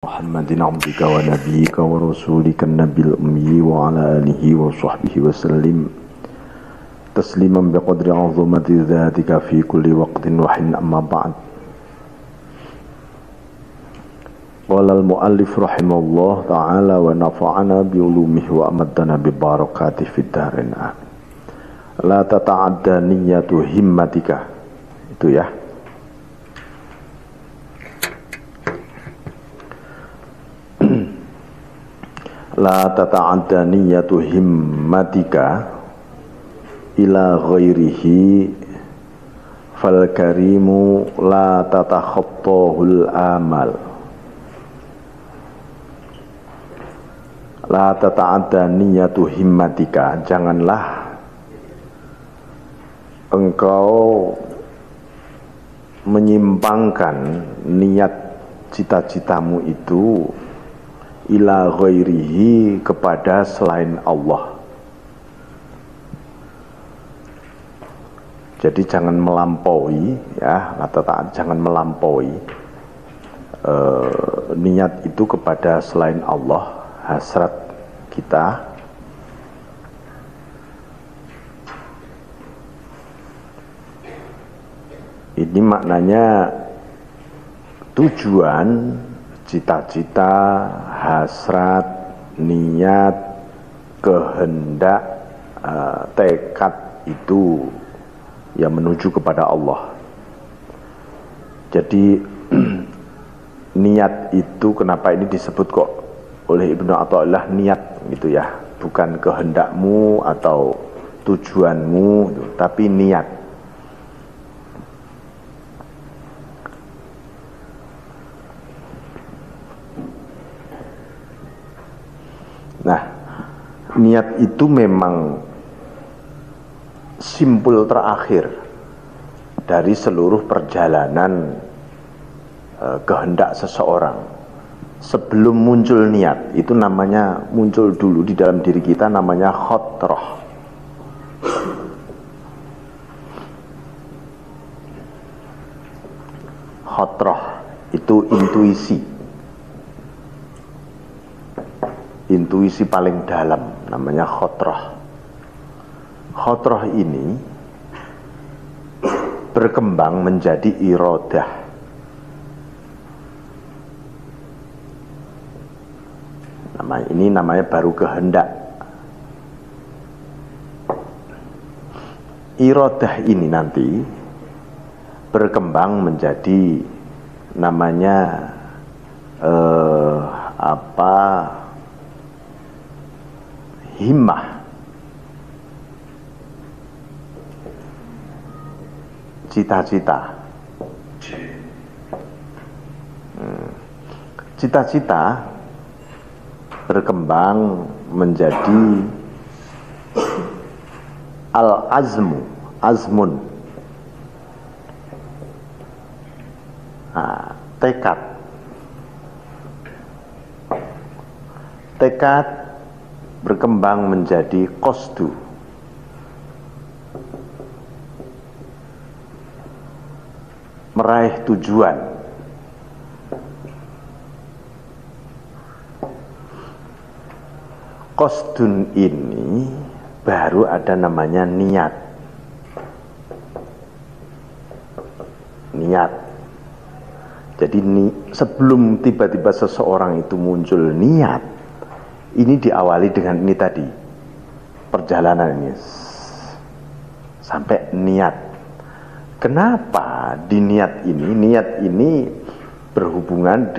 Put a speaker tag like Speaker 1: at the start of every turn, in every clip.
Speaker 1: محمد عبدك ونبيك ورسولك النبي الأمي وعلى آله وصحبه وسلم تسليما بقدر عظمة ذاتك في كل وقت وحين. أما بعد، قال المؤلف رحمه الله تعالى ونفعنا بعلومه وأمدنا ببركاته في الدارين. لا تتعدى نية همتك. Itu ya. La tata'adda niyatu himmatika ila ghairihi fal karimu la tatakhattahul amal. La tata'adda niyatu himmatika, janganlah engkau menyimpangkan niat cita-citamu itu ila ghairihi, kepada selain Allah. Jadi jangan melampaui, ya, jangan melampaui niat itu kepada selain Allah, hasrat kita. Ini maknanya tujuan, cita-cita, hasrat, niat, kehendak, tekad itu yang menuju kepada Allah. Jadi niat itu kenapa ini disebut kok oleh Ibnu Athaillah niat gitu ya, bukan kehendakmu atau tujuanmu, tapi niat. Nah, niat itu memang simpul terakhir dari seluruh perjalanan kehendak seseorang. Sebelum muncul niat, itu namanya muncul dulu di dalam diri kita, namanya khotroh. Khotroh itu intuisi. Intuisi paling dalam, namanya khotroh. Khotroh ini berkembang menjadi iradah. Ini namanya baru kehendak. Iradah ini nanti berkembang menjadi namanya himmah. Cita-cita. Cita-cita berkembang menjadi al-azmu, azmun. Tekad. Tekad berkembang menjadi qasdu. Meraih tujuan. Qasdun ini baru ada namanya niat. Niat. Jadi sebelum tiba-tiba seseorang itu muncul niat, ini diawali dengan ini tadi, perjalanan ini sampai niat. Kenapa di niat ini berhubungan,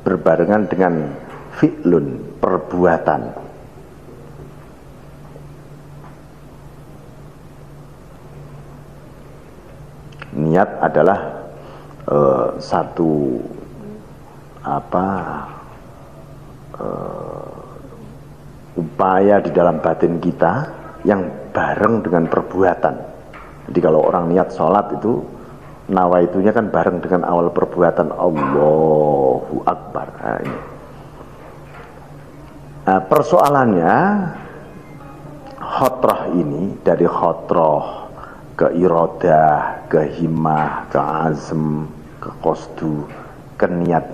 Speaker 1: berbarengan dengan fi'lun, perbuatan. Niat adalah satu upaya di dalam batin kita yang bareng dengan perbuatan. Jadi kalau orang niat sholat itu nawaitunya kan bareng dengan awal perbuatan Allahu Akbar. Ini. Persoalannya khotroh ini, dari khotroh ke iradah, ke himmah, ke azm, ke qasdu, ke niat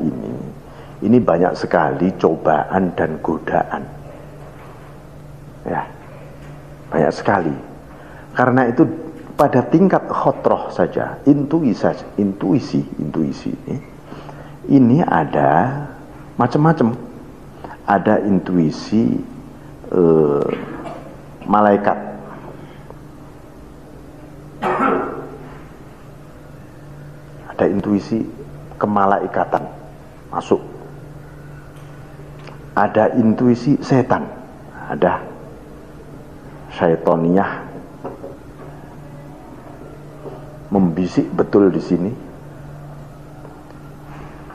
Speaker 1: ini banyak sekali cobaan dan godaan. Ya, banyak sekali. Karena itu pada tingkat khotroh saja, intuisi ini ada macam-macam. Ada intuisi malaikat, ada intuisi kemalaikatan masuk, ada intuisi setan, ada syaitoniyah membisik betul di sini.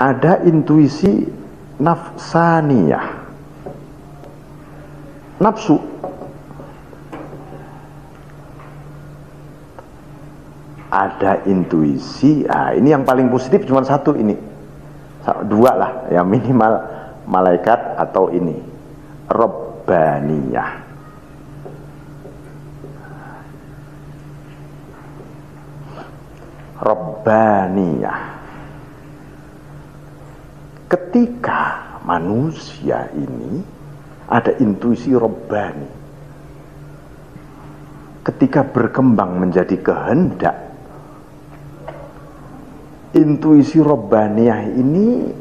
Speaker 1: Ada intuisi nafsaniyah, nafsu. Ada intuisi, ini yang paling positif cuma satu ini, dua lah, yang minimal malaikat atau ini robbaniyah. Robbaniyah. Ketika manusia ini ada intuisi robbani, ketika berkembang menjadi kehendak, intuisi robbaniyah ini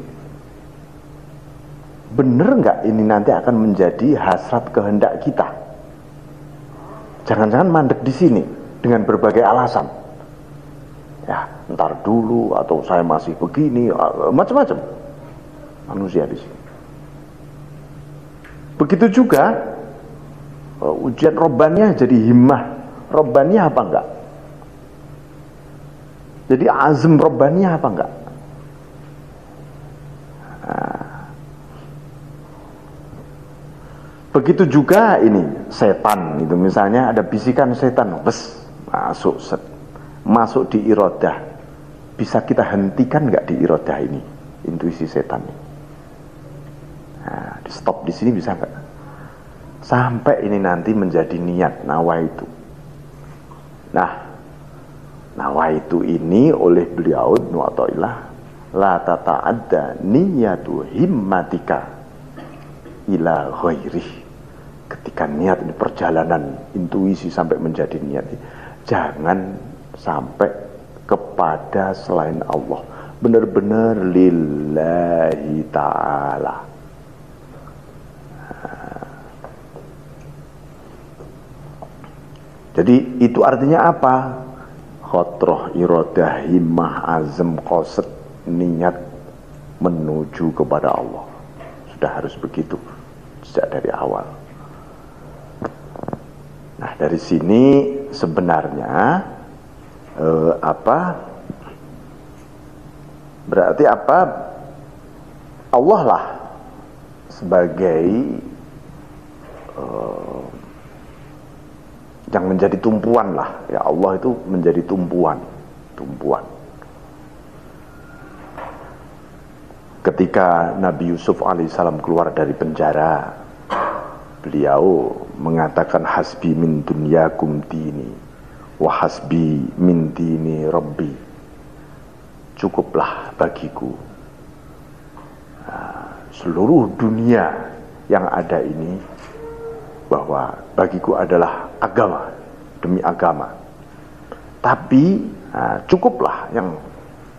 Speaker 1: benar nggak ini nanti akan menjadi hasrat kehendak kita? Jangan-jangan mandek di sini dengan berbagai alasan. Ya, ntar dulu, atau saya masih begini, macam-macam manusia di sini. Begitu juga ujian robbaniyah jadi himmah robbaniyah apa enggak? Jadi azm robbaniyah apa enggak? Begitu juga ini setan itu, misalnya ada bisikan setan, masuk di irodah, bisa kita hentikan nggak di irodah ini, intuisi setan ini? Di stop di sini bisa nggak? Sampai ini nanti menjadi niat nawaitu. Nah, nawaitu ini oleh beliau Ibnu Athaillah, la tata'adda niyatu himmatika ila ghairih. Ketika niat ini perjalanan intuisi sampai menjadi niat, jangan sampai kepada selain Allah, benar-benar lillahi ta'ala. Jadi itu artinya apa? Khotroh, iradah, himmah, azm, qasd, niat menuju kepada Allah. Sudah harus begitu sejak dari awal. Nah, dari sini sebenarnya berarti apa? Allah lah sebagai yang menjadi tumpuan lah. Ya, Allah itu menjadi tumpuan. Ketika Nabi Yusuf alaihissalam keluar dari penjara, beliau mengatakan hasbi min dunyakum dini wa hasbi min dini rabbi. Cukuplah bagiku seluruh dunia yang ada ini, bahwa bagiku adalah agama demi agama. Tapi cukuplah yang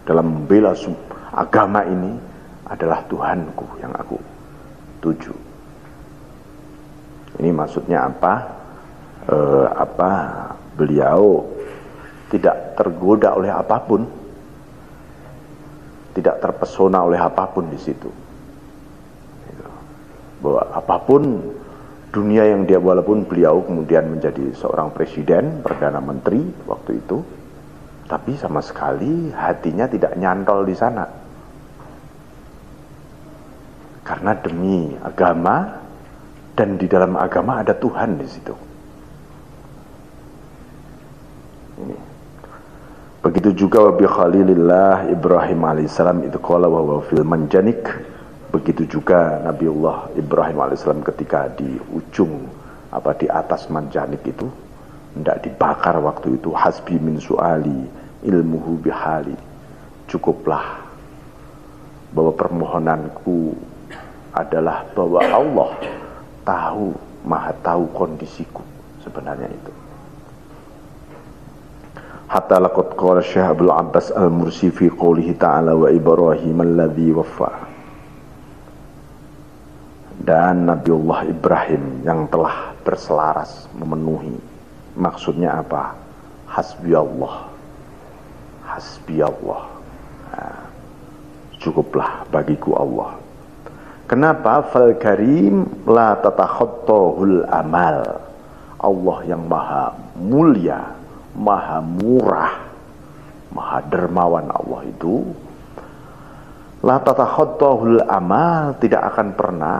Speaker 1: dalam membela agama ini adalah Tuhanku yang aku tuju. Ini maksudnya apa? Beliau tidak tergoda oleh apapun, tidak terpesona oleh apapun di situ. Bahwa apapun dunia yang dia, walaupun beliau kemudian menjadi seorang presiden, perdana menteri waktu itu, tapi sama sekali hatinya tidak nyantol di sana. Karena demi agama, dan di dalam agama ada Tuhan di situ. Ini. Begitu juga bi Khalilillah Ibrahim alaihissalam itu qala wa huwa fil manjanik. Begitu juga Nabiullah Ibrahim alaihissalam ketika di ujung di atas manjanik itu hendak dibakar waktu itu, hasbi min su'ali ilmuhu bihali. Cukuplah bahwa permohonanku adalah bahwa Allah tahu, maha tahu kondisiku sebenarnya itu. Hatta laqad qala Syekh Abdul Abbas Al-Mursi fi qoulihi ta'ala wa Ibrahim alladzi waffa. Dan Nabiullah Ibrahim yang telah berselaras memenuhi. Maksudnya apa? Hasbi Allah. Hasbi Allah. Nah, cukuplah bagiku Allah. Kenapa? Fal karim la tatakhattahul amal. Allah yang maha mulia, maha murah, maha dermawan Allah itu la tatakhattahul amal, tidak akan pernah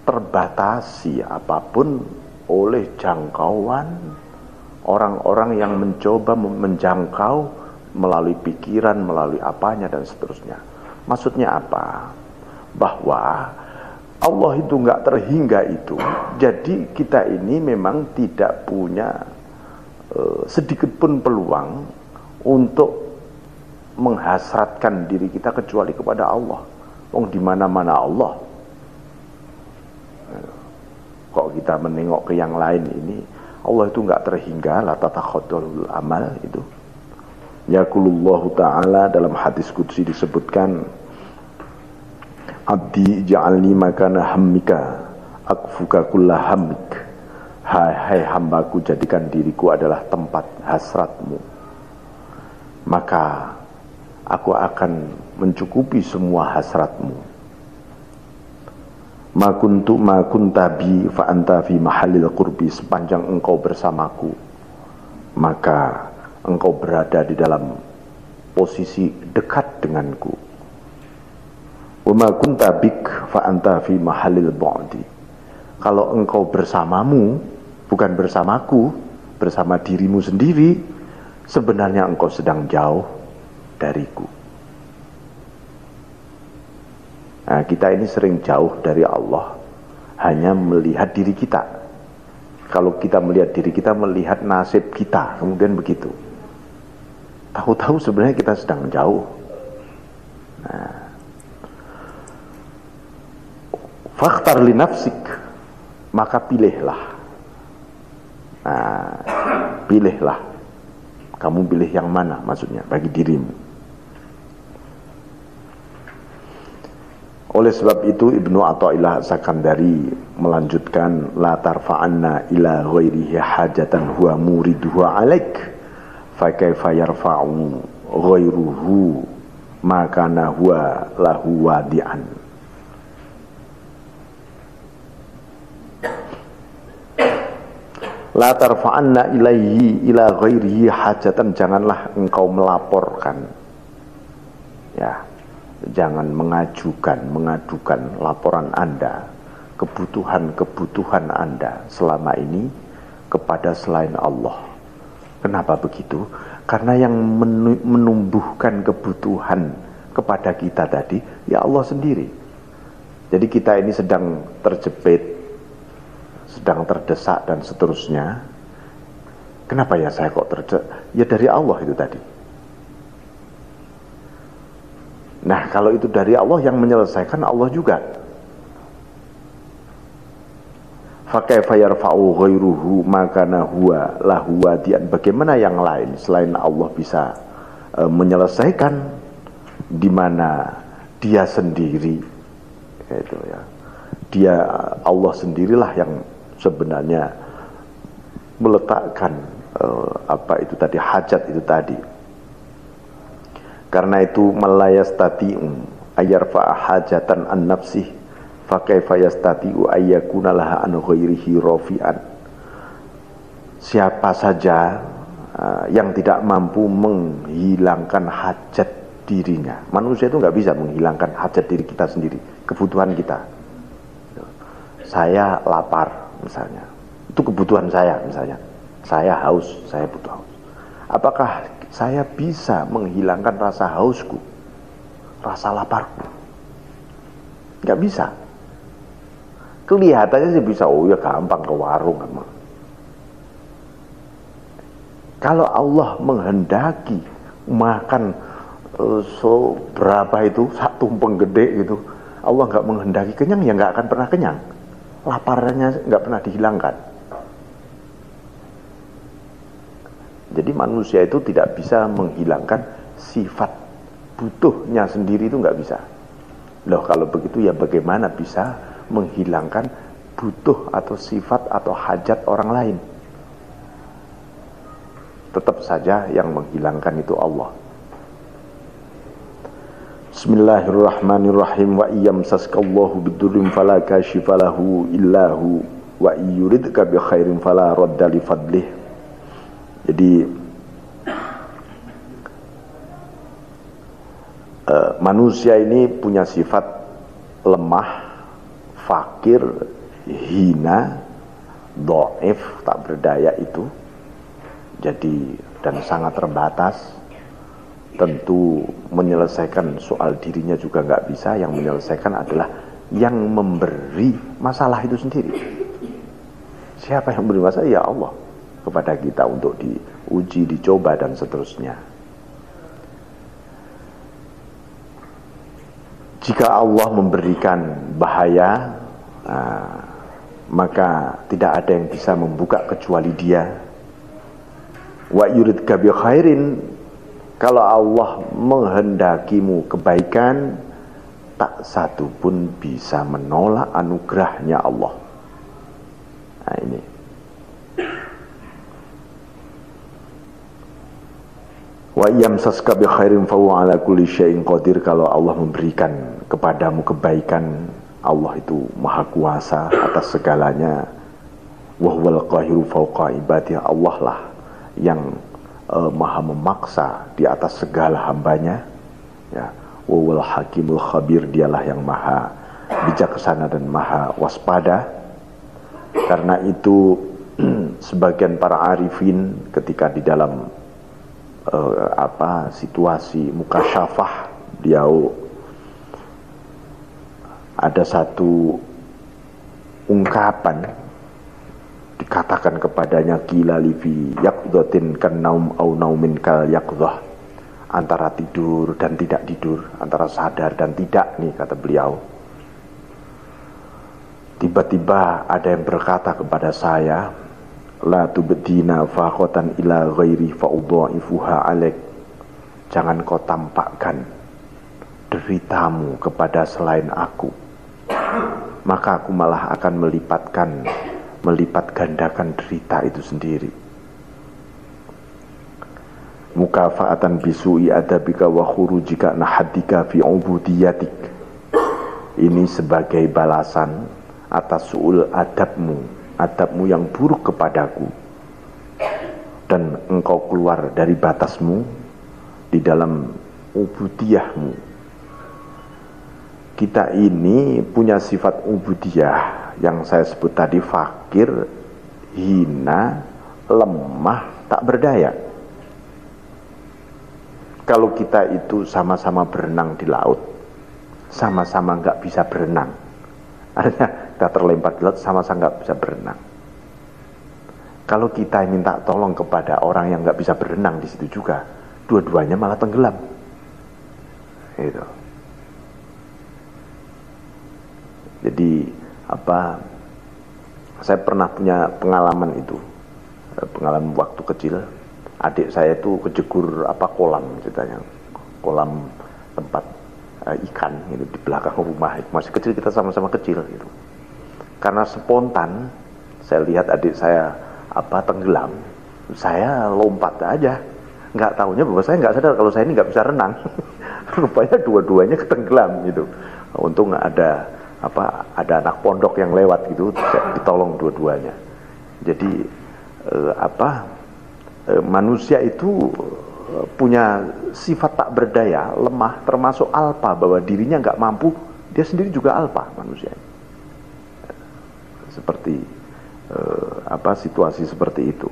Speaker 1: terbatasi apapun oleh jangkauan orang-orang yang mencoba menjangkau melalui pikiran, melalui apanya dan seterusnya. Maksudnya apa? Bahwa Allah itu nggak terhingga itu. Jadi kita ini memang tidak punya sedikit pun peluang untuk menghasratkan diri kita kecuali kepada Allah. Wong di mana-mana Allah. Kok kita menengok ke yang lain ini, Allah itu nggak terhingga, la tatakhaddul amal itu. Yaqulullahu ta'ala dalam hadis qudsi disebutkan, abdi ja'alni makana hammika akfuka kulla hammik. Hai hambaku, jadikan diriku adalah tempat hasratmu, maka aku akan mencukupi semua hasratmu. Ma kunta bi fa anta fi mahallil qurbi, sepanjang engkau bersamaku maka engkau berada di dalam posisi dekat denganku. Wa ma kunta bik fa anta fi mahallil bu'di, kalau engkau bersamamu bukan bersamaku, bersama dirimu sendiri, sebenarnya engkau sedang jauh dariku. Nah, kita ini sering jauh dari Allah hanya melihat diri kita. Kalau kita melihat diri kita, melihat nasib kita, kemudian begitu. Tahu-tahu sebenarnya kita sedang jauh. Nah, fakhtar li nafsik, maka pilihlah. Nah, pilihlah. Kamu pilih yang mana maksudnya bagi dirimu. Oleh sebab itu Ibnu Athaillah Sakandari melanjutkan, la tarfa'anna ila ghairihi hajatan huwa muriduhu alaik fa kaifa yarfa'u ghairuhu makana huwa lahu wadi'an. La tarfa'anna ilaihi ila ghairihi hajatan, janganlah engkau melaporkan, ya, jangan mengadukan laporan Anda, kebutuhan Anda selama ini kepada selain Allah. Kenapa begitu? Karena yang menumbuhkan kebutuhan kepada kita tadi, ya Allah sendiri. Jadi kita ini sedang terjepit, sedang terdesak dan seterusnya. Kenapa ya saya kok terdesak? Ya dari Allah itu tadi. Nah, kalau itu dari Allah, yang menyelesaikan Allah juga. Fa kaifa yarfa'u ghairuhu makana huwa lahu wadi'an. Bagaimana yang lain selain Allah bisa menyelesaikan di mana dia sendiri, itu ya. Dia, Allah sendirilah yang sebenarnya meletakkan itu tadi, hajat itu tadi. Karena itu malayastati'u ayarfa'a hajatan an nafsih fa kaifa yastati'u ayyakuna laha an ghairihi rafi'an. Siapa saja yang tidak mampu menghilangkan hajat dirinya. Manusia itu nggak bisa menghilangkan hajat diri kita sendiri, kebutuhan kita. Saya lapar misalnya, itu kebutuhan saya misalnya. Saya haus, saya butuh haus. Apakah saya bisa menghilangkan rasa hausku, rasa laparku? Nggak bisa. Kelihatannya sih bisa, oh ya gampang ke warung. Kalau Allah menghendaki makan berapa itu, satu tumpeng gede gitu, Allah nggak menghendaki kenyang, ya nggak akan pernah kenyang. Laparnya nggak pernah dihilangkan. Jadi manusia itu tidak bisa menghilangkan sifat butuhnya sendiri, itu nggak bisa. Loh kalau begitu ya bagaimana bisa menghilangkan butuh atau sifat atau hajat orang lain? Tetap saja yang menghilangkan itu Allah. Bismillahirrahmanirrahim. Wa iyamsaskallahu bidurrim fala kashifa lahu illahu wa iyuridka bi khairin fala radda li fadlih. Jadi manusia ini punya sifat lemah, fakir, hina, dhaif, tak berdaya itu. Jadi dan sangat terbatas. Tentu menyelesaikan soal dirinya juga nggak bisa. Yang menyelesaikan adalah yang memberi masalah itu sendiri. Siapa yang memberi masalah? Ya Allah kepada kita untuk diuji, dicoba dan seterusnya. Jika Allah memberikan bahaya, maka tidak ada yang bisa membuka kecuali Dia. Wa yuridka bi khairin, kalau Allah menghendakimu kebaikan, tak satu pun bisa menolak anugerahnya Allah. Nah ini. Wa yamsaska bi khairin fa huwa ala kulli syai'in qadir, kalau Allah memberikan kepadamu kebaikan, Allah itu maha kuasa atas segalanya. Wa huwal qahiru fawqa ibadihi, Allah lah yang maha memaksa di atas segala hambanya. Ya, wa huwal hakimul khabir, dialah yang maha bijaksana dan maha waspada. Karena itu sebagian para arifin ketika di dalam situasi mukasyafah, beliau ada satu ungkapan dikatakan kepadanya, qila li fi yaqdhatin kan naum au naumin kal yaqdhah, antara tidur dan tidak tidur, antara sadar dan tidak nih, kata beliau. Tiba-tiba ada yang berkata kepada saya, la tubdina faqatan ila ghairi fa'udha'ifuha alaik, jangan kau tampakkan deritamu kepada selain aku, maka aku malah akan melipat gandakan derita itu sendiri. Mukafa'atan bisu'i adabika wa khurujika nahadika fi ubudiyatik, ini sebagai balasan atas su'ul adabmu yang buruk kepadaku, dan engkau keluar dari batasmu di dalam ubudiyahmu. Kita ini punya sifat ubudiyah yang saya sebut tadi, fakir, hina, lemah, tak berdaya. Kalau kita itu sama-sama berenang di laut, sama-sama nggak bisa berenang, artinya kita terlempar di laut, sama-sama nggak bisa berenang. Kalau kita minta tolong kepada orang yang nggak bisa berenang di situ juga, dua-duanya malah tenggelam. Itu. Jadi saya pernah punya pengalaman itu, pengalaman waktu kecil. Adik saya itu kejegur kolam, ceritanya kolam tempat ikan gitu di belakang rumah. Masih kecil, kita sama-sama kecil gitu. Karena spontan saya lihat adik saya tenggelam, saya lompat aja. Nggak tahunya bahwa saya nggak sadar kalau saya ini nggak bisa renang. Rupanya dua-duanya ketenggelam gitu. Untung ada anak pondok yang lewat gitu, ditolong dua-duanya. Jadi manusia itu punya sifat tak berdaya, lemah, termasuk alpa, bahwa dirinya nggak mampu, dia sendiri juga alpa manusia. Seperti situasi seperti itu.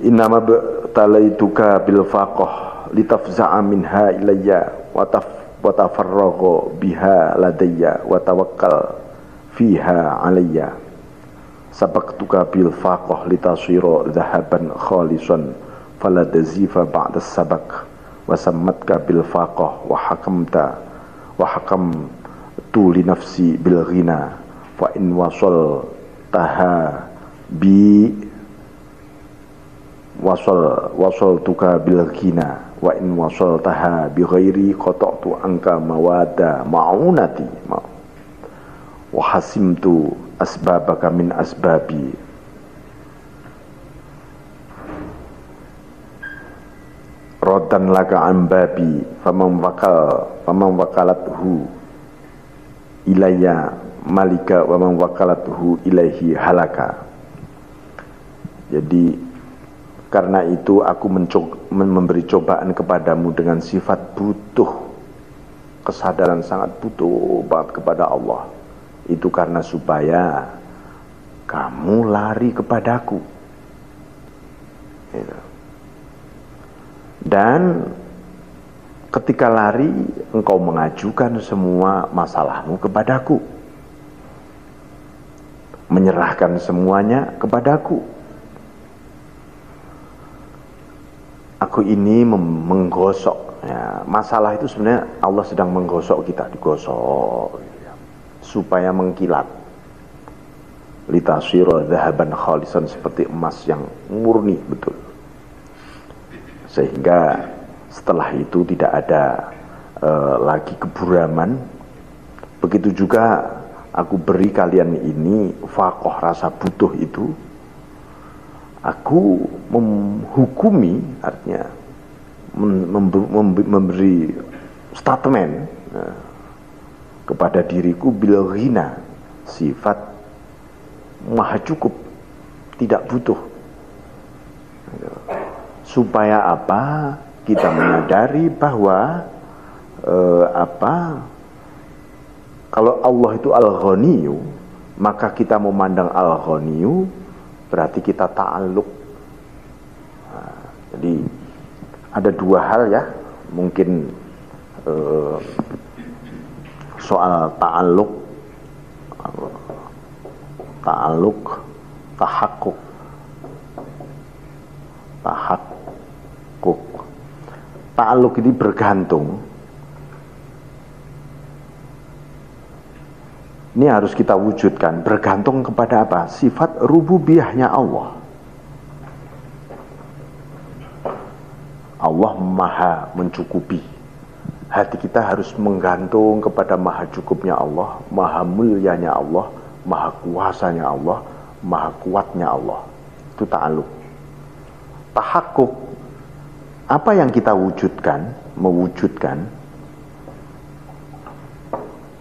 Speaker 1: Innama talaituka bil faqah litafza'a minha ilayya wa tafarragha biha ladayya wa tawakkal fiha alayya. Sabaqtuka bil faqah litasira dhahaban khalisan fala tazifa ba'da sabaq wasammatka bil faqah wa hakamtu li nafsi bil ghina fa in wasal taha bi wasal tuka bil ghina wa in wasal taha bi ghairi qata'tu anka mawada ma'unati wa hasimtu asbabaka min asbabi rodan laka ambabi faman wakalathu ilayya malika wa man wakalathu ilaihi halaka. Jadi karena itu aku memberi cobaan kepadamu dengan sifat butuh, kesadaran sangat butuh banget kepada Allah. Itu karena supaya kamu lari kepadaku. Dan ketika lari, engkau mengajukan semua masalahmu kepadaku, menyerahkan semuanya kepadaku. Aku ini menggosok ya, masalah itu sebenarnya Allah sedang menggosok kita, digosok ya, supaya mengkilat. Litasira dhahaban khalisan, seperti emas yang murni betul. Sehingga setelah itu tidak ada lagi keburaman. Begitu juga aku beri kalian ini faqah, rasa butuh itu. Aku menghukumi, artinya memberi statement kepada diriku bil ghina, sifat maha cukup, tidak butuh. Supaya apa? Kita menyadari bahwa kalau Allah itu al-ghaniyu, maka kita memandang al-ghaniyu berarti kita ta'alluq. Jadi ada dua hal ya, mungkin soal ta'alluq, tahakkuk. Ta'alluq ini bergantung. Ini harus kita wujudkan, bergantung kepada apa? Sifat rububiyahnya Allah. Allah maha mencukupi. Hati kita harus menggantung kepada maha cukupnya Allah, maha mulianya Allah, maha kuasanya Allah, maha kuatnya Allah. Itu ta'alluq. Tahakkuk, apa yang kita wujudkan,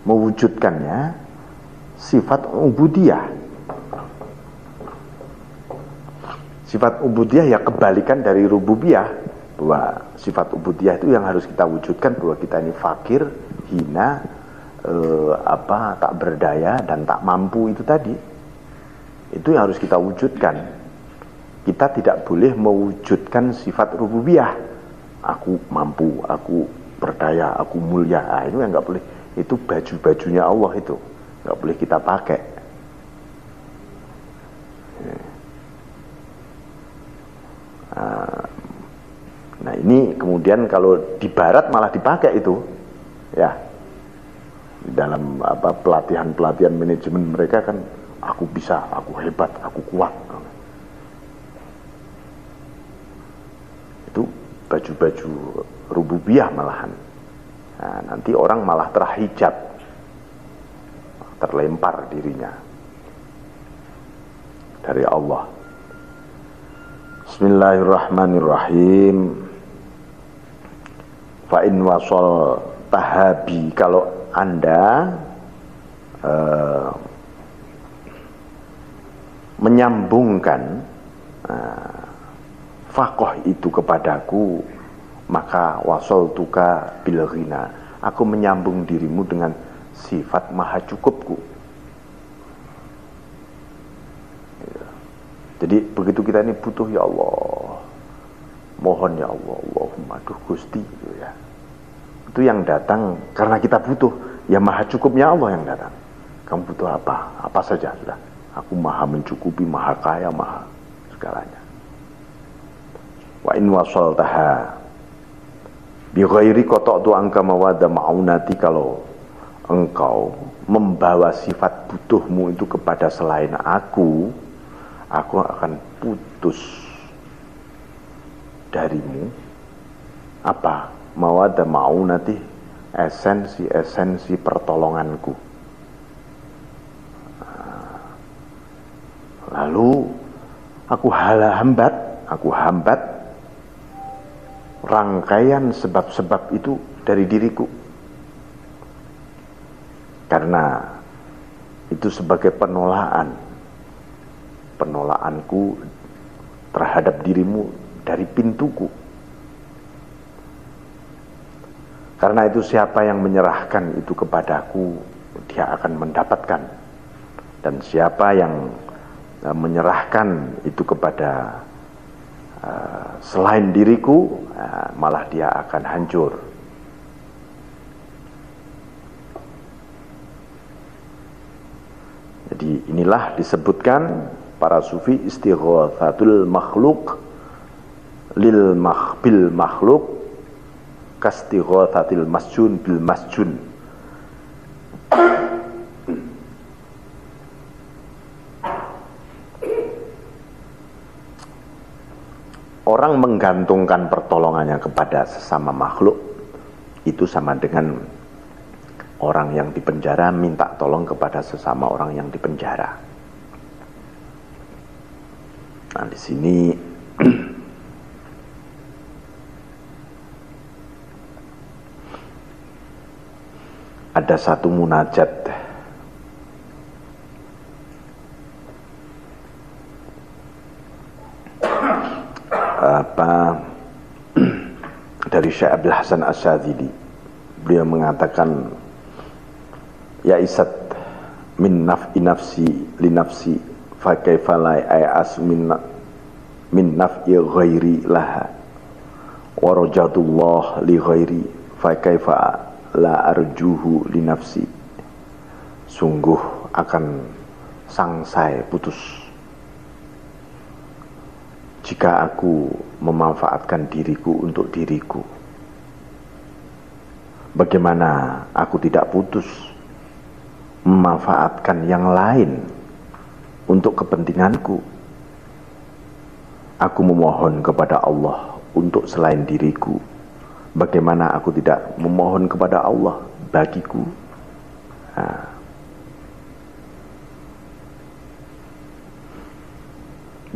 Speaker 1: mewujudkannya sifat ubudiyah. Sifat ubudiyah ya kebalikan dari rububiyah, bahwa sifat ubudiyah itu yang harus kita wujudkan, bahwa kita ini fakir, hina, tak berdaya dan tak mampu. Itu tadi, itu yang harus kita wujudkan. Kita tidak boleh mewujudkan sifat rububiyah, aku mampu, aku berdaya, aku mulia. Itu yang nggak boleh. Itu baju-bajunya Allah, itu nggak boleh kita pakai. Nah ini kemudian kalau di barat malah dipakai itu, ya, dalam pelatihan manajemen mereka kan, aku bisa, aku hebat, aku kuat. Itu baju-baju rububiyah malahan. Nah, nanti orang malah terhijab, terlempar dirinya dari Allah. Bismillahirrahmanirrahim. Fa in wasal tahabi, kalau Anda menyambungkan faqah itu kepadaku, maka wasal tuka bil ghina, aku menyambung dirimu dengan sifat maha cukupku. Jadi begitu kita ini butuh, ya Allah, mohon ya Allah, Allahumma aduh Gusti, gitu ya. Itu yang datang karena kita butuh, ya maha cukupnya Allah yang datang. Kamu butuh apa? Apa saja sudah. Aku maha mencukupi, maha kaya, maha segalanya. Wa in wasaltaha Bi ghairi qata'tu anka mawadda ma'unati, kalau engkau membawa sifat butuhmu itu kepada selain aku akan putus darimu apa? Mawadda ma'unati, esensi pertolonganku. Lalu aku hambat rangkaian sebab-sebab itu dari diriku, karena itu sebagai penolaanku terhadap dirimu dari pintuku. Karena itu siapa yang menyerahkan itu kepadaku, dia akan mendapatkan. Dan siapa yang menyerahkan itu kepada selain diriku, malah dia akan hancur. Jadi inilah disebutkan para sufi istighatsatul makhluk bil makhluk kastighatsatil masjun bil masjun. Orang menggantungkan pertolongannya kepada sesama makhluk itu sama dengan orang yang dipenjara minta tolong kepada sesama orang yang dipenjara. Nah, di sini ada satu munajat dari Syekh Abdul Hasan Asyadzili. Beliau mengatakan, ya isat min naf'i nafsi li nafsi fa kaifa la ay'as min naf'i ghairi laha wa rajatullah li ghairi fa kaifa la arjuhu li nafsi. Sungguh akan sangsai putus jika aku memanfaatkan diriku untuk diriku. Bagaimana aku tidak putus memanfaatkan yang lain untuk kepentinganku? Aku memohon kepada Allah untuk selain diriku. Bagaimana aku tidak memohon kepada Allah bagiku? Nah.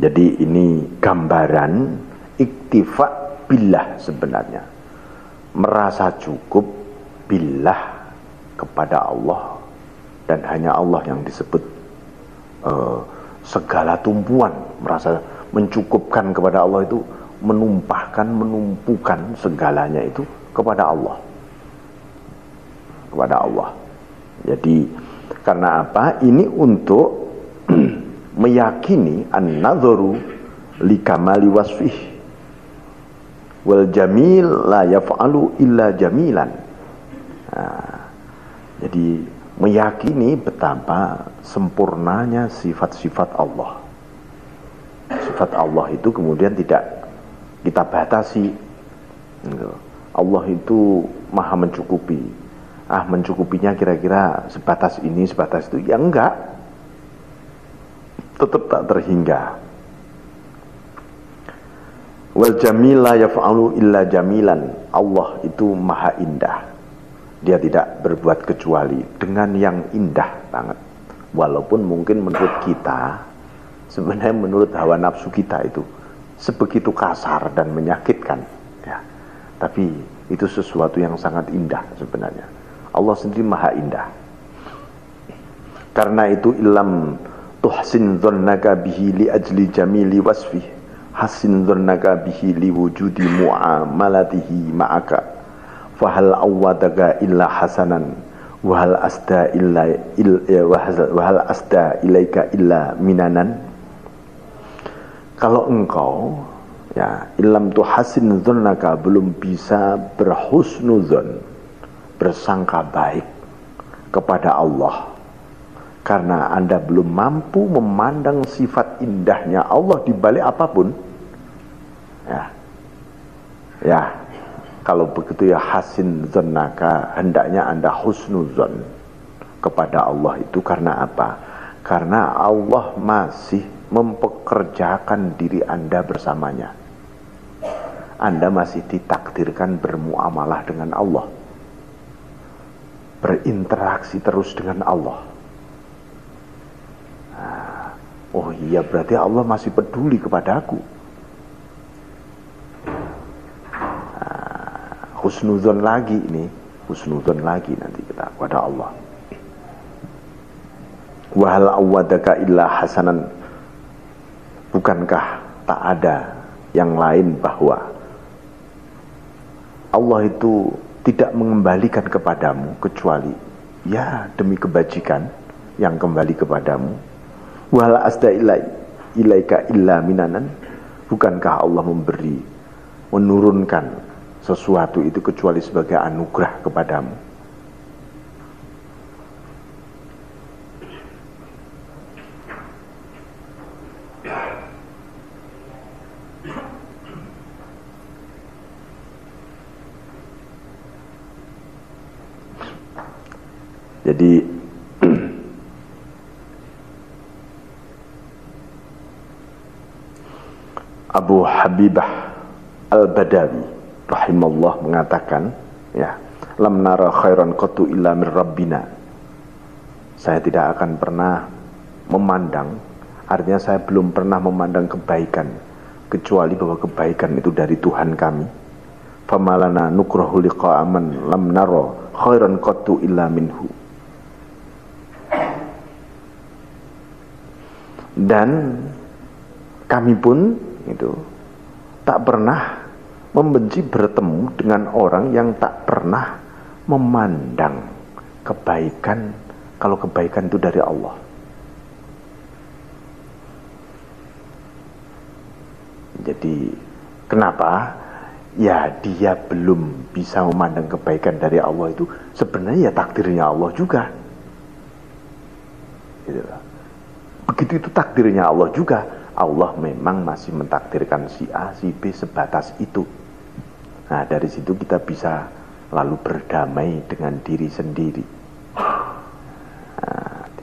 Speaker 1: Jadi ini gambaran iktifa billah sebenarnya. Merasa cukup billah kepada Allah, dan hanya Allah yang disebut segala tumpuan. Merasa mencukupkan kepada Allah itu menumpukan segalanya itu kepada Allah. Kepada Allah. Jadi karena apa? Ini untuk meyakini an-nadharu li kamali wasfih wal jamil la yaf'alu illa jamilan. Nah, jadi meyakini betapa sempurnanya sifat-sifat Allah. Sifat Allah itu kemudian tidak kita batasi. Allah itu maha mencukupi. Mencukupinya kira-kira sebatas ini, sebatas itu. Ya enggak. Tetap tak terhingga. Wal jamil la yaf'alu illa jamilan. Allah itu maha indah. Dia tidak berbuat kecuali dengan yang indah banget. Walaupun mungkin menurut kita, sebenarnya menurut hawa nafsu kita itu sebegitu kasar dan menyakitkan, ya. Tapi itu sesuatu yang sangat indah sebenarnya. Allah sendiri maha indah. Karena itu ilam tuhsin dhannaka bihi li ajli jamili wasfih hasin dhannaka bihi li wujudi mu'amalatihi ma'aka fahal awwadaka illa hasanan wahal asda ilaika illa minanan. Kalau engkau ya ilam tuhsin dhannaka belum bisa berhusnudzon, bersangka baik kepada Allah, karena Anda belum mampu memandang sifat indahnya Allah di balik apapun. Ya. Kalau begitu ya hasin zonnaka, hendaknya Anda husnuzon kepada Allah itu karena apa? Karena Allah masih mempekerjakan diri Anda bersamanya. Anda masih ditakdirkan bermuamalah dengan Allah, berinteraksi terus dengan Allah. Oh iya, berarti Allah masih peduli kepadaku. Husnuzon lagi ini, husnuzon lagi nanti kita kepada Allah. Wahal awadaka illa hasanan, bukankah tak ada yang lain bahwa Allah itu tidak mengembalikan kepadamu kecuali ya demi kebajikan yang kembali kepadamu. Wahal asda ilaika illa minanan, bukankah Allah menurunkan sesuatu itu kecuali sebagai anugerah kepadamu. Jadi Abu Habibah Al-Badawi rahimallah mengatakan, ya, lam nara khairan qatu illa min rabbina. Saya tidak akan pernah memandang, artinya saya belum pernah memandang kebaikan kecuali bahwa kebaikan itu dari Tuhan kami. Famalana nukrahu liqa'a man lam nara khairan qatu illa minhu. Dan kami pun itu tak pernah membenci bertemu dengan orang yang tak pernah memandang kebaikan, kalau kebaikan itu dari Allah. Jadi kenapa? Ya dia belum bisa memandang kebaikan dari Allah itu sebenarnya ya takdirnya Allah juga. Gitu. Begitu itu takdirnya Allah juga. Allah memang masih mentakdirkan si A, si B sebatas itu. Nah dari situ kita bisa lalu berdamai dengan diri sendiri.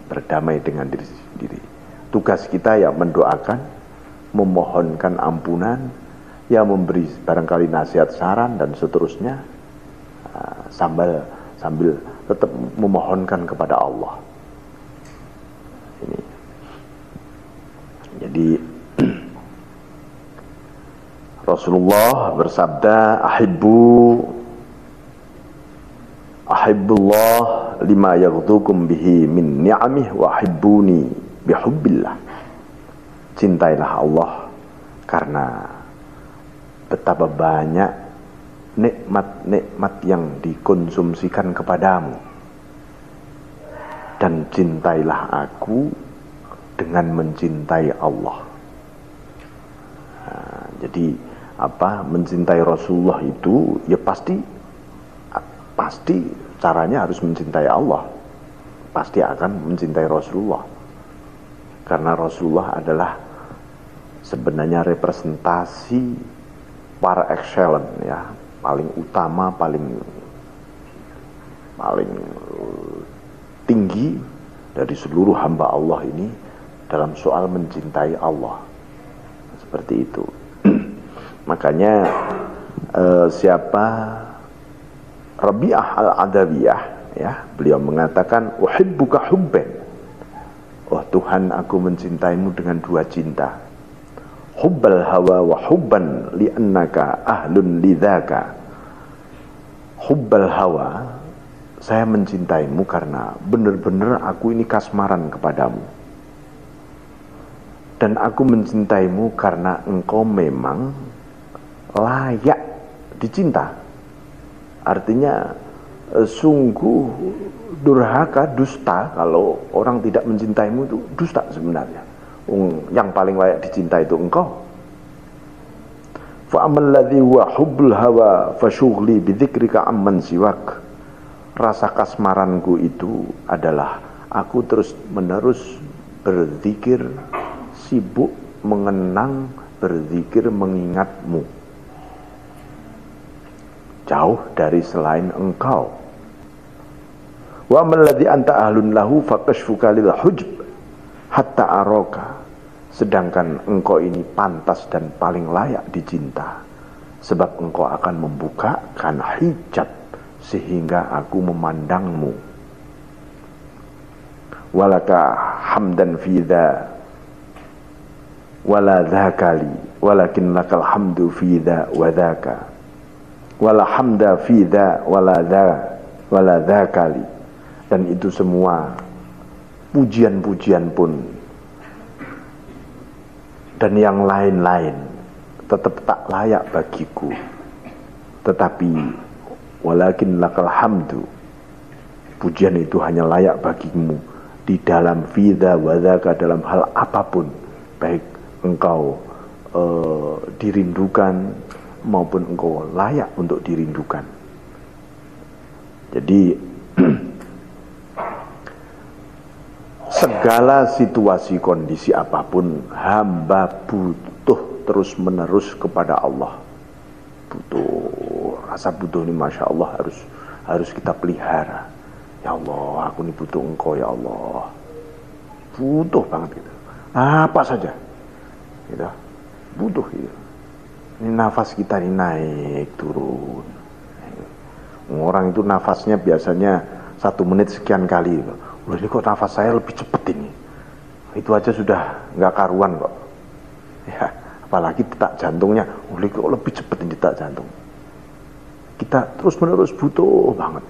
Speaker 1: Berdamai dengan diri sendiri. Tugas kita ya mendoakan, memohonkan ampunan, ya memberi barangkali nasihat, saran dan seterusnya, sambil tetap memohonkan kepada Allah. Ini. Jadi Rasulullah bersabda, ahibbullah lima yaghdukum bihi min ni'amih wa ahibbuni bihubbillah. Cintailah Allah karena betapa banyak nikmat-nikmat yang dikonsumsikan kepadamu, dan cintailah aku dengan mencintai Allah. Jadi mencintai Rasulullah itu ya pasti caranya harus mencintai Allah. Pasti akan mencintai Rasulullah. Karena Rasulullah adalah sebenarnya representasi par excellence, ya, paling utama, paling tinggi dari seluruh hamba Allah ini dalam soal mencintai Allah. Seperti itu. Makanya siapa Rabi'ah Al-Adawiyah, ya, beliau mengatakan uhibbuka hubban. Oh Tuhan, aku mencintaimu dengan dua cinta. Hubbal hawa wa hubban li'annaka ahlun lidzaka. Hubbal hawa, saya mencintaimu karena benar-benar aku ini kasmaran kepadamu. Dan aku mencintaimu karena engkau memang layak dicinta. Artinya sungguh durhaka, dusta kalau orang tidak mencintaimu, itu dusta sebenarnya. Yang paling layak dicinta itu engkau. Fa amal ladzi huwa hubbul hawa fashughli bidzikrika amman siwak. Rasa kasmaranku itu adalah aku terus menerus berzikir, sibuk mengenang, berzikir mengingatmu. jauh dari selain engkau. Wa malladzi anta ahlun lahu faqashfuka lil hujb hatta araka. Sedangkan engkau ini pantas dan paling layak dicinta, sebab engkau akan membukakan hijab sehingga aku memandangmu. Walaka hamdan fi dha wala dhakali walakin lakal hamdu fi dha wa dhaka wala hamda fi dha wala dhakali. Dan itu semua pujian-pujian pun dan yang lain-lain tetap tak layak bagiku, tetapi walakin lakal hamdu, pujian itu hanya layak bagimu di dalam fidha wadhaka, dalam hal apapun, baik engkau dirindukan maupun engkau layak untuk dirindukan. Jadi segala situasi kondisi apapun, hamba butuh terus menerus kepada Allah. Butuh, rasa butuh ini masya Allah harus kita pelihara. Ya Allah, aku ini butuh engkau ya Allah. Butuh banget gitu. Apa saja gitu. Butuh gitu. Ini nafas kita ini naik turun. Orang itu nafasnya biasanya 1 menit sekian kali gitu. Loh, ini kok nafas saya lebih cepat ini. Itu aja sudah nggak karuan kok. Ya, apalagi detak jantungnya, ini kok lebih cepat ini detak jantung. Kita terus menerus butuh banget,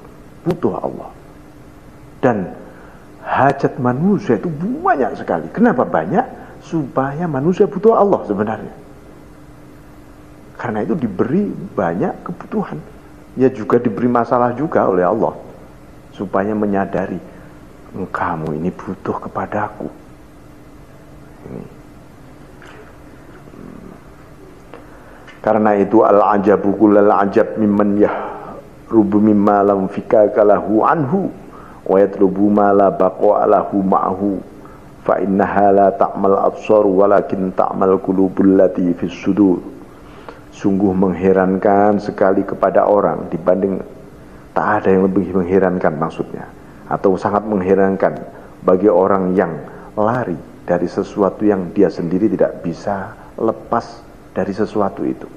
Speaker 1: butuh Allah. Dan hajat manusia itu banyak sekali. Kenapa banyak? Supaya manusia butuh Allah sebenarnya. Karena itu diberi banyak kebutuhan. Ya juga diberi masalah juga oleh Allah, supaya menyadari kamu ini butuh kepadaku. Ini. Karena itu al-ajabu kullal ajab mimman yahrubu mimma lam fikaka lahu anhu wa yatlubu ma la baqa lahu ma'hu fa innaha la ta'mal absar walakin ta'mal qulubul lati fis sudur. Sungguh mengherankan sekali kepada orang, dibanding tak ada yang lebih mengherankan maksudnya, atau sangat mengherankan bagi orang yang lari dari sesuatu yang dia sendiri tidak bisa lepas dari sesuatu itu.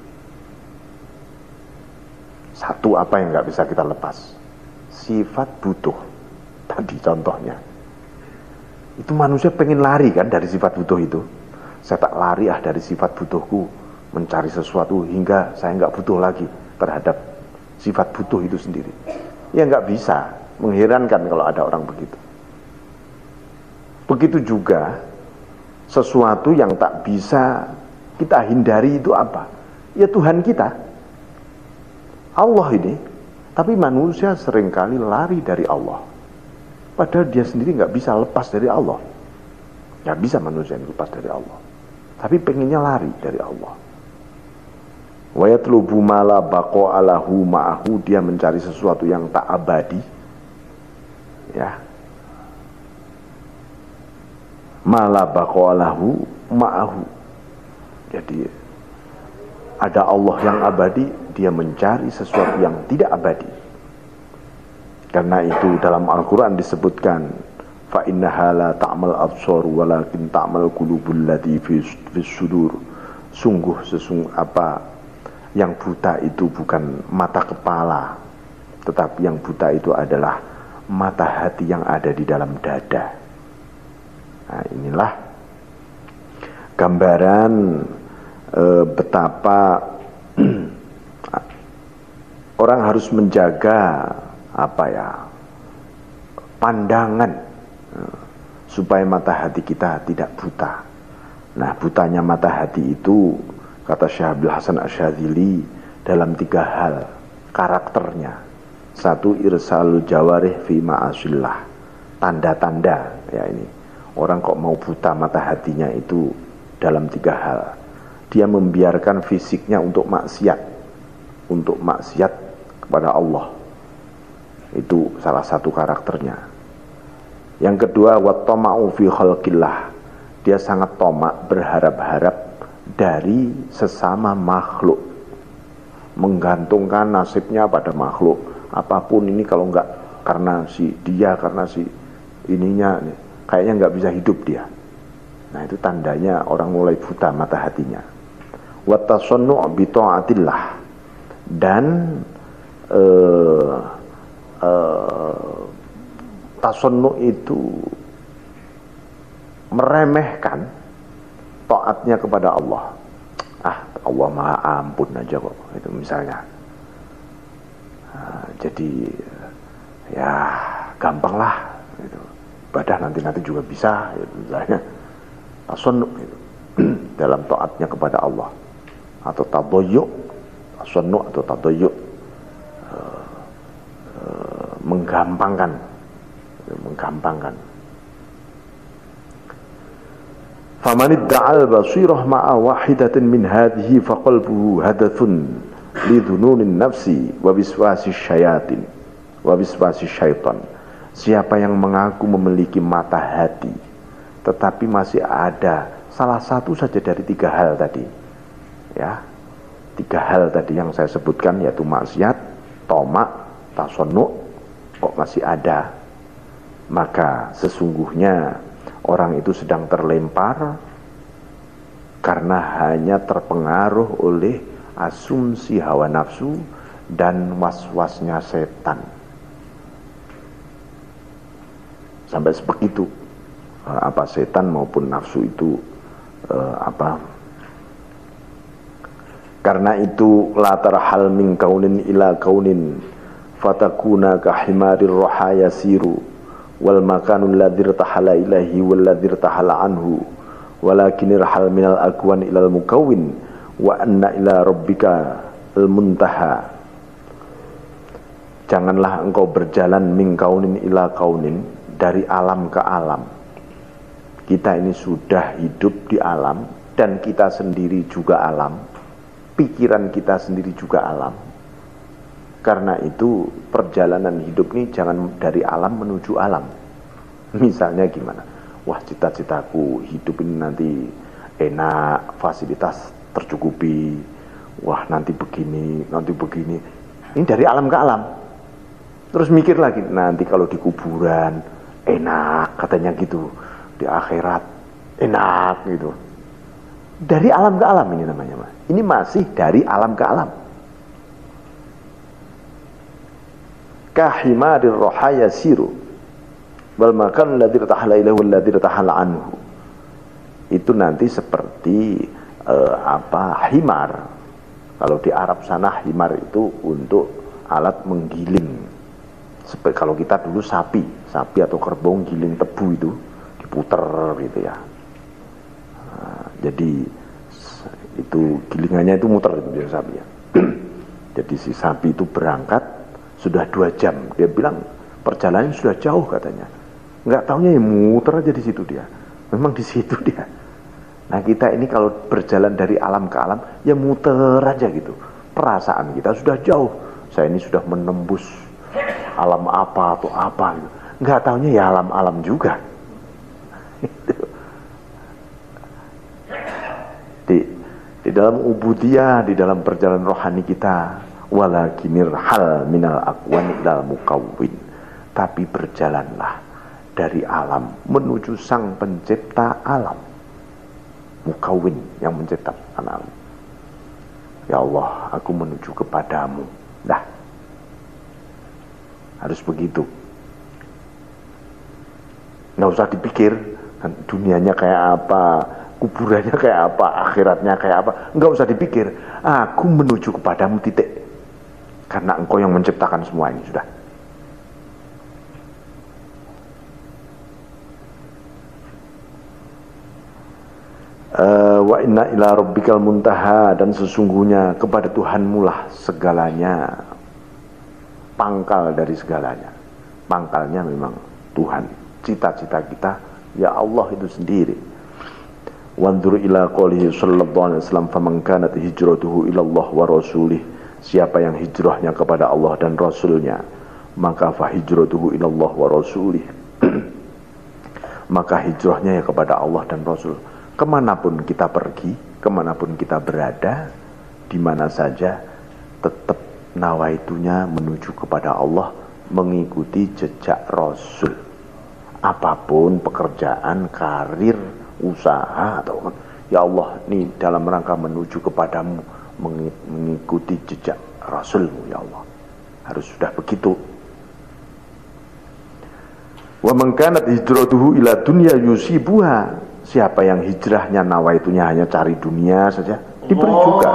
Speaker 1: Satu apa yang nggak bisa kita lepas? Sifat butuh. Tadi contohnya. Itu manusia pengen lari kan dari sifat butuh itu. Saya tak lari dari sifat butuhku, mencari sesuatu hingga saya nggak butuh lagi terhadap sifat butuh itu sendiri. Ya nggak bisa. Mengherankan kalau ada orang begitu. Begitu juga sesuatu yang tak bisa kita hindari itu apa? Ya Tuhan kita, Allah ini. Tapi manusia seringkali lari dari Allah, padahal dia sendiri nggak bisa lepas dari Allah. Nggak bisa manusia yang lepas dari Allah, tapi pengennya lari dari Allah. Wa yatlubu ma la baqa lahu ma'ahu, dia mencari sesuatu yang tak abadi. Ya, mala baqalahu ma'ahu. Jadi ada Allah yang abadi, dia mencari sesuatu yang tidak abadi. Karena itu dalam Al-Quran disebutkan, fa innaha la ta'mal absar walakin ta'mal qulubul lati fis sudur. Sungguh apa yang buta itu bukan mata kepala, tetapi yang buta itu adalah mata hati yang ada di dalam dada. Nah, inilah gambaran betapa orang harus menjaga pandangan supaya mata hati kita tidak buta. Nah, butanya mata hati itu, kata Syekh Abdul Hasan Asyadzili, dalam 3 hal karakternya. 1, irsalul jawarih fi ma'asillah. Tanda-tanda ya ini. Orang kok mau buta mata hatinya itu dalam 3 hal. Dia membiarkan fisiknya untuk maksiat. Untuk maksiat kepada Allah. Itu salah satu karakternya. Yang kedua, wattama'u fi khalqillah. Dia sangat tomak, berharap-harap dari sesama makhluk. menggantungkan nasibnya pada makhluk apapun ini, kalau enggak karena si dia, karena si ininya, kayaknya enggak bisa hidup dia. Nah itu tandanya orang mulai buta mata hatinya. Wa tasannu' bi ta'atillah, dan tasannu' itu meremehkan taatnya kepada Allah. Allah maha ampun aja kok, itu misalnya. Jadi ya gampang lah gitu. Ibadah nanti juga bisa gitu, misalnya. Tasannu' gitu. Dalam taatnya kepada Allah, atau tadoyuk, tasannu' atau tadoyuk, menggampangkan. Faman idda'al basirah ma'a wahidatin min hadhihi faqalbuhu hadathun lidhununin nafsi wa wiswasis syayatin wa wiswasis syaitan. Siapa yang mengaku memiliki mata hati tetapi masih ada salah satu saja dari 3 hal tadi, ya, 3 hal tadi yang saya sebutkan, yaitu maksiat, tomak, tasannu', kok masih ada, maka sesungguhnya orang itu sedang terlempar karena hanya terpengaruh oleh asumsi hawa nafsu dan was-wasnya setan. Sampai sebegitu, apa setan maupun nafsu itu karena itu la tarhal min kaunin ila kaunin fatakuna kahimarir roha yasiru wal makanul ladhir tahala ilahi wal ladhir tahala anhu walakinir hal minal akwan ilal mukawin wa anna ila rabbika al muntaha. Janganlah engkau berjalan min kaunin ila kaunin, dari alam ke alam. Kita ini sudah hidup di alam, dan kita sendiri juga alam, pikiran kita sendiri juga alam. Karena itu perjalanan hidup ini jangan dari alam menuju alam. Misalnya gimana? Wah, cita-citaku hidup ini nanti enak, fasilitas tercukupi. Wah, nanti begini, nanti begini. Ini dari alam ke alam. Terus mikir lagi, nanti kalau di kuburan enak, katanya gitu. Di akhirat enak gitu. Dari alam ke alam ini namanya, Mas. Ini masih dari alam ke alam. Kahimarir rohaya siru wal makan ladzi tahala ilahu wal ladzi tahala anhu. Itu nanti seperti himar. Kalau di Arab sana himar itu untuk alat menggiling. Seperti kalau kita dulu sapi atau kerbau giling tebu itu diputer gitu ya. Jadi itu gilingannya itu muter itu biar sapi ya. Jadi si sapi itu berangkat sudah 2 jam, dia bilang perjalanan sudah jauh katanya. Nggak taunya ya muter aja di situ dia. Memang di situ dia. Nah kita ini kalau berjalan dari alam ke alam ya muter aja gitu. Perasaan kita sudah jauh. Saya ini sudah menembus alam apa atau apa gitu. Nggak taunya ya alam-alam juga. Di dalam ubudiyah, di dalam perjalanan rohani kita, walakinir hal minal akwan ilal mukawwin, tapi berjalanlah dari alam menuju sang pencipta alam, mukawwin, yang menciptakan alam. Ya Allah, aku menuju kepadamu. Dah, harus begitu. Nggak usah dipikir dunianya kayak apa, kuburannya kayak apa, akhiratnya kayak apa. Nggak usah dipikir. Aku menuju kepadamu, titik. Karena engkau yang menciptakan semua ini, sudah. Wa inna ila rabbikal muntaha, dan sesungguhnya kepada Tuhanmu lah segalanya, pangkal dari segalanya. Pangkalnya memang Tuhan. Cita-cita kita ya Allah itu sendiri. Wanzur ila qoulihi sallallahu alaihi wasallam faman kanat hijratuhu ila Allah wa rasulih, siapa yang hijrahnya kepada Allah dan Rasulnya, maka fa hijratuhu ila Allah wa rasulih, maka hijrahnya ya kepada Allah dan Rasul. Kemanapun kita pergi, kemanapun kita berada, di mana saja, tetap nawaitunya menuju kepada Allah, mengikuti jejak Rasul. Apapun pekerjaan, karir, usaha atau ya Allah, ini dalam rangka menuju kepadamu, mengikuti jejak Rasulmu ya Allah. Harus sudah begitu. Wa man kanat hijratuhu ila dunya yusibuha, siapa yang hijrahnya nawaitunya hanya cari dunia saja, diberi juga.